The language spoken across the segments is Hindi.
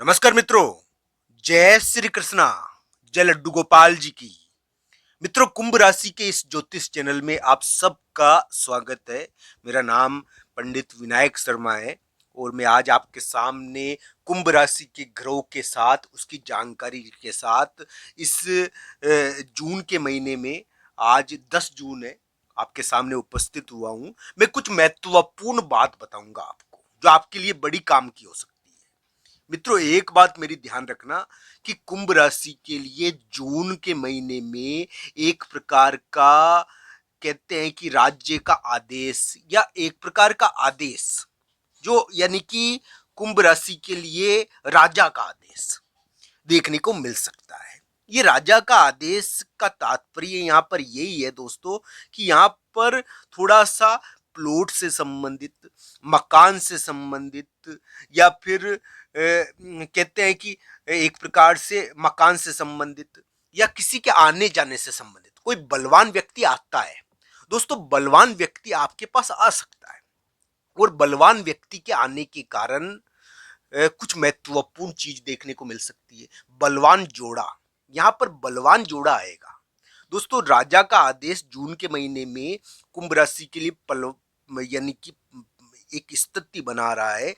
नमस्कार मित्रों। जय श्री कृष्णा। जय लड्डू गोपाल जी की। मित्रों, कुंभ राशि के इस ज्योतिष चैनल में आप सबका स्वागत है। मेरा नाम पंडित विनायक शर्मा है और मैं आज आपके सामने कुंभ राशि के ग्रहों के साथ उसकी जानकारी के साथ इस जून के महीने में, आज 10 जून है, आपके सामने उपस्थित हुआ हूं। मैं कुछ महत्वपूर्ण बात बताऊंगा आपको जो आपके लिए बड़ी काम की हो सकती है। मित्रों, एक बात मेरी ध्यान रखना कि कुंभ राशि के लिए जून के महीने में एक प्रकार का, कहते हैं कि राज्य का आदेश या एक प्रकार का आदेश, जो यानी कि कुंभ राशि के लिए राजा का आदेश देखने को मिल सकता है। ये राजा का आदेश का तात्पर्य यहाँ पर यही है दोस्तों कि यहाँ पर थोड़ा सा प्लॉट से संबंधित, मकान से संबंधित, या फिर कहते हैं कि एक प्रकार से मकान से संबंधित या किसी के आने जाने से संबंधित कोई बलवान व्यक्ति आता है। दोस्तों, बलवान व्यक्ति आपके पास आ सकता है और बलवान व्यक्ति के आने के कारण कुछ महत्वपूर्ण चीज देखने को मिल सकती है। बलवान जोड़ा, यहाँ पर बलवान जोड़ा आएगा। दोस्तों, राजा का आदेश जून के महीने में कुंभ राशि के लिए पल यानी कि एक स्थिति बना रहा है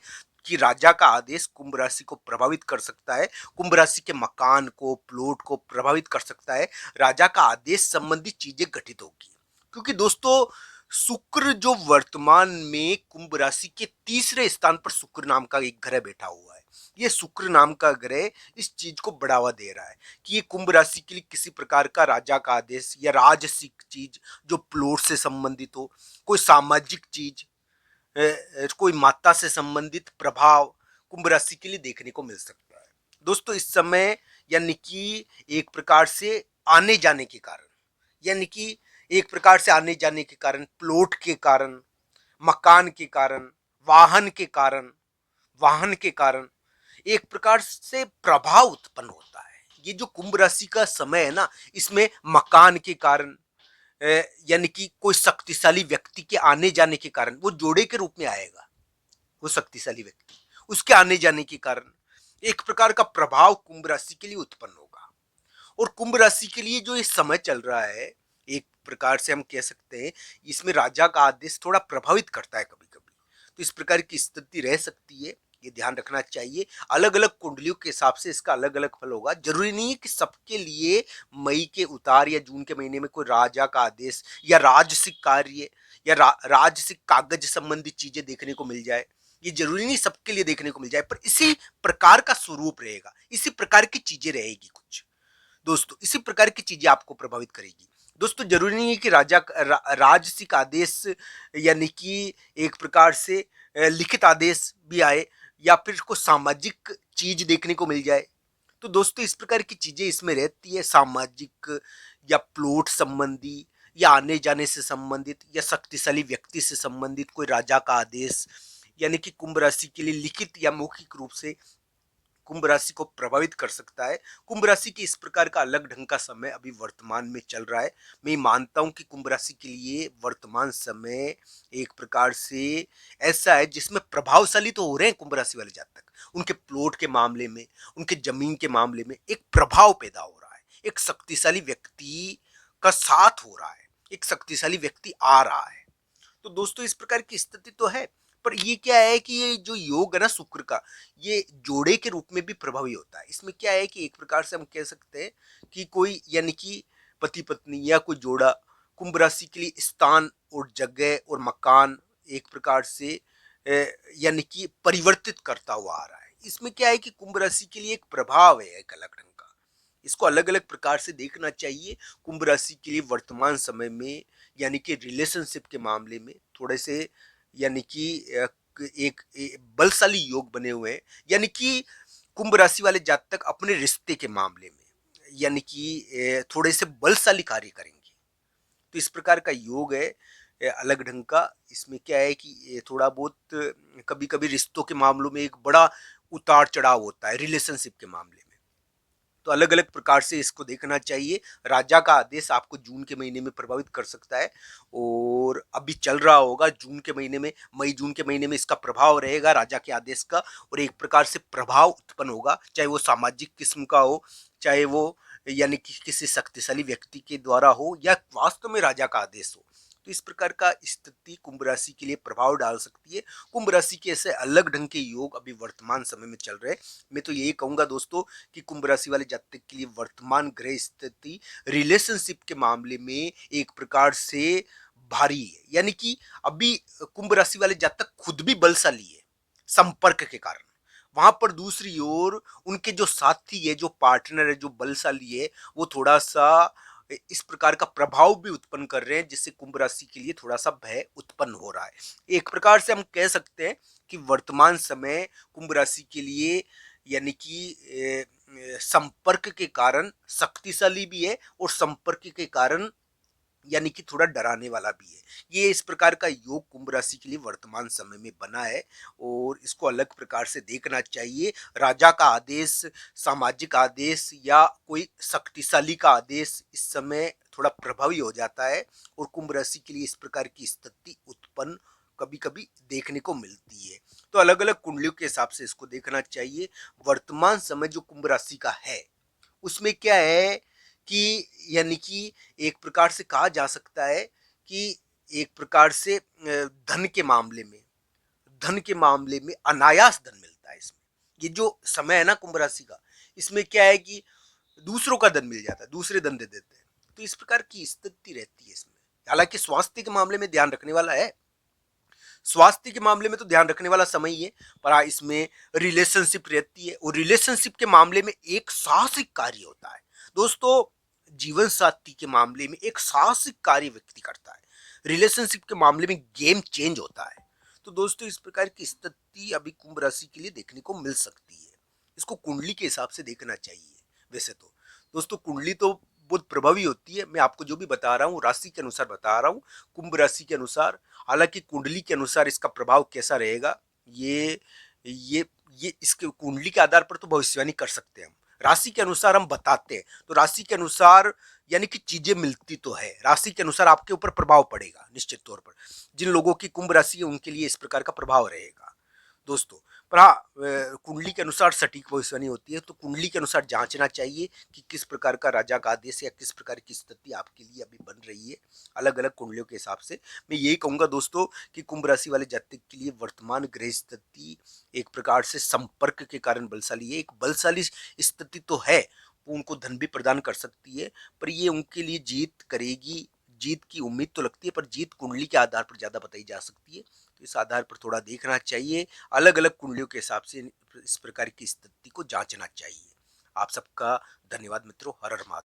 कि राजा का आदेश कुंभ राशि को प्रभावित कर सकता है, कुंभ राशि के मकान को, प्लॉट को प्रभावित कर सकता है। राजा का आदेश संबंधी चीजें घटित होगी क्योंकि दोस्तों, शुक्र जो वर्तमान में कुंभ राशि के तीसरे स्थान पर शुक्र नाम का एक ग्रह बैठा हुआ है। ये शुक्र नाम का ग्रह इस चीज को बढ़ावा दे रहा है कि ये कुंभ राशि के लिए किसी प्रकार का राजा का आदेश या राजसिक चीज जो प्लॉट से संबंधित हो, कोई सामाजिक चीज, कोई माता से संबंधित प्रभाव कुंभ राशि के लिए देखने को मिल सकता है। दोस्तों, इस समय यानी कि एक प्रकार से आने जाने के कारण, यानी कि एक प्रकार से आने जाने के कारण, प्लॉट के कारण, मकान के कारण, वाहन के कारण, वाहन के कारण एक प्रकार से प्रभाव उत्पन्न होता है। ये जो कुंभ राशि का समय है ना, इसमें मकान के कारण, यानी कि कोई शक्तिशाली व्यक्ति के आने जाने के कारण, वो जोड़े के रूप में आएगा। वो शक्तिशाली व्यक्ति, उसके आने जाने के कारण एक प्रकार का प्रभाव कुंभ राशि के लिए उत्पन्न होगा। और कुंभ राशि के लिए जो ये समय चल रहा है, एक प्रकार से हम कह सकते हैं इसमें राजा का आदेश थोड़ा प्रभावित करता है कभी कभी। तो इस प्रकार की स्थिति रह सकती है, ये ध्यान रखना चाहिए। अलग अलग कुंडलियों के हिसाब से इसका अलग अलग फल होगा। जरूरी नहीं है कि सबके लिए मई के उतार या जून के महीने में कोई राजा का आदेश या राजसिक कार्य या राजसिक कागज संबंधी चीजें देखने को मिल जाए। ये जरूरी नहीं सबके लिए देखने को मिल जाए, पर इसी प्रकार का स्वरूप रहेगा, इसी प्रकार की चीजें रहेगी कुछ। दोस्तों, इसी प्रकार की चीजें आपको प्रभावित करेगी। दोस्तों, जरूरी नहीं है कि राजसिक आदेश यानी कि एक प्रकार से लिखित आदेश भी आए या फिर कोई सामाजिक चीज देखने को मिल जाए। तो दोस्तों, इस प्रकार की चीजें इसमें रहती है, सामाजिक या प्लॉट संबंधी या आने जाने से संबंधित या शक्तिशाली व्यक्ति से संबंधित कोई राजा का आदेश, यानी कि कुंभ राशि के लिए लिखित या मौखिक रूप से कुंभ राशि को प्रभावित कर सकता है। कुंभ राशि की इस प्रकार का अलग ढंग का समय अभी वर्तमान में चल रहा है। मैं मानता हूं कि कुंभ राशि के लिए वर्तमान समय एक प्रकार से ऐसा है जिसमें प्रभावशाली तो हो रहे हैं कुंभ राशि वाले जातक। उनके प्लॉट के मामले में, उनके जमीन के मामले में एक प्रभाव पैदा हो रहा है, एक शक्तिशाली व्यक्ति का साथ हो रहा है, एक शक्तिशाली व्यक्ति आ रहा है। तो दोस्तों, इस प्रकार की स्थिति तो है। पर ये क्या है कि ये जो योग है ना शुक्र का, ये जोड़े के रूप में भी प्रभावी होता है। इसमें क्या है कि एक प्रकार से हम कह सकते हैं कि कोई यानी कि पति पत्नी या कोई जोड़ा कुंभ राशि के लिए स्थान और जगह और मकान एक प्रकार से यानी कि परिवर्तित करता हुआ आ रहा है। इसमें क्या है कि कुंभ राशि के लिए एक प्रभाव है एक अलग ढंग का। इसको अलग अलग प्रकार से देखना चाहिए। कुंभ राशि के लिए वर्तमान समय में यानी कि रिलेशनशिप के मामले में थोड़े से, यानी कि एक बलशाली योग बने हुए हैं। यानी कि कुंभ राशि वाले जातक अपने रिश्ते के मामले में यानी कि थोड़े से बलशाली कार्य करेंगे। तो इस प्रकार का योग है अलग ढंग का। इसमें क्या है कि ये थोड़ा बहुत कभी कभी रिश्तों के मामलों में एक बड़ा उतार चढ़ाव होता है रिलेशनशिप के मामले में। तो तो अलग अलग प्रकार से इसको देखना चाहिए। राजा का आदेश आपको जून के महीने में प्रभावित कर सकता है और अभी चल रहा होगा जून के महीने में, मई जून के महीने में इसका प्रभाव रहेगा राजा के आदेश का, और एक प्रकार से प्रभाव उत्पन्न होगा, चाहे वो सामाजिक किस्म का हो, चाहे वो यानी कि किसी शक्तिशाली व्यक्ति के द्वारा हो या वास्तव में राजा का आदेश हो। तो इस प्रकार का स्थिति कुंभ राशि के लिए प्रभाव डाल सकती है। कुंभ राशि के ऐसे अलग ढंग के योग अभी वर्तमान समय में चल रहे हैं। मैं तो यही कहूंगा दोस्तों कि कुंभ राशि वाले जातक के लिए वर्तमान ग्रह स्थिति रिलेशनशिप के मामले में एक प्रकार से भारी है, यानी कि अभी कुंभ राशि वाले जातक खुद भी बलशाली है संपर्क के कारण, वहां पर दूसरी ओर उनके जो साथी है, जो पार्टनर है, जो बलशाली है, वो थोड़ा सा इस प्रकार का प्रभाव भी उत्पन्न कर रहे हैं, जिससे कुंभ राशि के लिए थोड़ा सा भय उत्पन्न हो रहा है। एक प्रकार से हम कह सकते हैं कि वर्तमान समय कुंभ राशि के लिए यानी कि संपर्क के कारण शक्तिशाली भी है और संपर्क के कारण यानी कि थोड़ा डराने वाला भी है। ये इस प्रकार का योग कुंभ राशि के लिए वर्तमान समय में बना है और इसको अलग प्रकार से देखना चाहिए। राजा का आदेश, सामाजिक आदेश या कोई शक्तिशाली का आदेश इस समय थोड़ा प्रभावी हो जाता है और कुंभ राशि के लिए इस प्रकार की स्थिति उत्पन्न कभी कभी देखने को मिलती है। तो अलग अलग कुंडलियों के हिसाब से इसको देखना चाहिए। वर्तमान समय जो कुंभ राशि का है उसमें क्या है कि यानी कि एक प्रकार से कहा जा सकता है कि एक प्रकार से धन के मामले में अनायास धन मिलता है इसमें। ये जो समय है ना कुंभ राशि का, इसमें क्या है कि दूसरों का धन मिल जाता है, दूसरे धन दे देते हैं, तो इस प्रकार की स्थिति रहती है इसमें। हालांकि स्वास्थ्य के मामले में ध्यान रखने वाला है, स्वास्थ्य के मामले में तो ध्यान रखने वाला समय ही है, पर हाँ इसमें रिलेशनशिप रहती है और रिलेशनशिप के मामले में एक साहसिक कार्य होता है दोस्तों। जीवन साथी के मामले में एक साहसिक कार्य व्यक्ति करता है, रिलेशनशिप के मामले में गेम चेंज होता है। तो दोस्तों इस प्रकार की स्थिति अभी कुंभ राशि के लिए देखने को मिल सकती है। इसको कुंडली के हिसाब से देखना चाहिए। वैसे तो दोस्तों कुंडली तो बहुत प्रभावी होती है, मैं आपको जो भी बता रहा हूँ राशि के अनुसार बता रहा हूँ, कुंभ राशि के अनुसार। हालांकि कुंडली के अनुसार इसका प्रभाव कैसा रहेगा ये ये इसके कुंडली के आधार पर तो भविष्यवाणी कर सकते हैं हम, राशि के अनुसार हम बताते हैं। तो राशि के अनुसार यानी कि चीजें मिलती तो है, राशि के अनुसार आपके ऊपर प्रभाव पड़ेगा निश्चित तौर पर। जिन लोगों की कुंभ राशि है उनके लिए इस प्रकार का प्रभाव रहेगा दोस्तों। पर हाँ कुंडली के अनुसार सटीक भविष्यवाणी होती है, तो कुंडली के अनुसार जांचना चाहिए कि किस प्रकार का राजा का आदेश या किस प्रकार की स्थिति आपके लिए अभी बन रही है अलग अलग कुंडलियों के हिसाब से। मैं यही कहूंगा दोस्तों कि कुंभ राशि वाले जातक के लिए वर्तमान ग्रह स्थिति एक प्रकार से संपर्क के कारण बलशाली है। एक बलशाली स्थिति तो है, वो उनको धन भी प्रदान कर सकती है, पर ये उनके लिए जीत करेगी, जीत की उम्मीद तो लगती है, पर जीत कुंडली के आधार पर ज्यादा बताई जा सकती है। तो इस आधार पर थोड़ा देखना चाहिए, अलग अलग कुंडलियों के हिसाब से इस प्रकार की स्थिति को जांचना चाहिए। आप सबका धन्यवाद मित्रों। हर हर महादेव।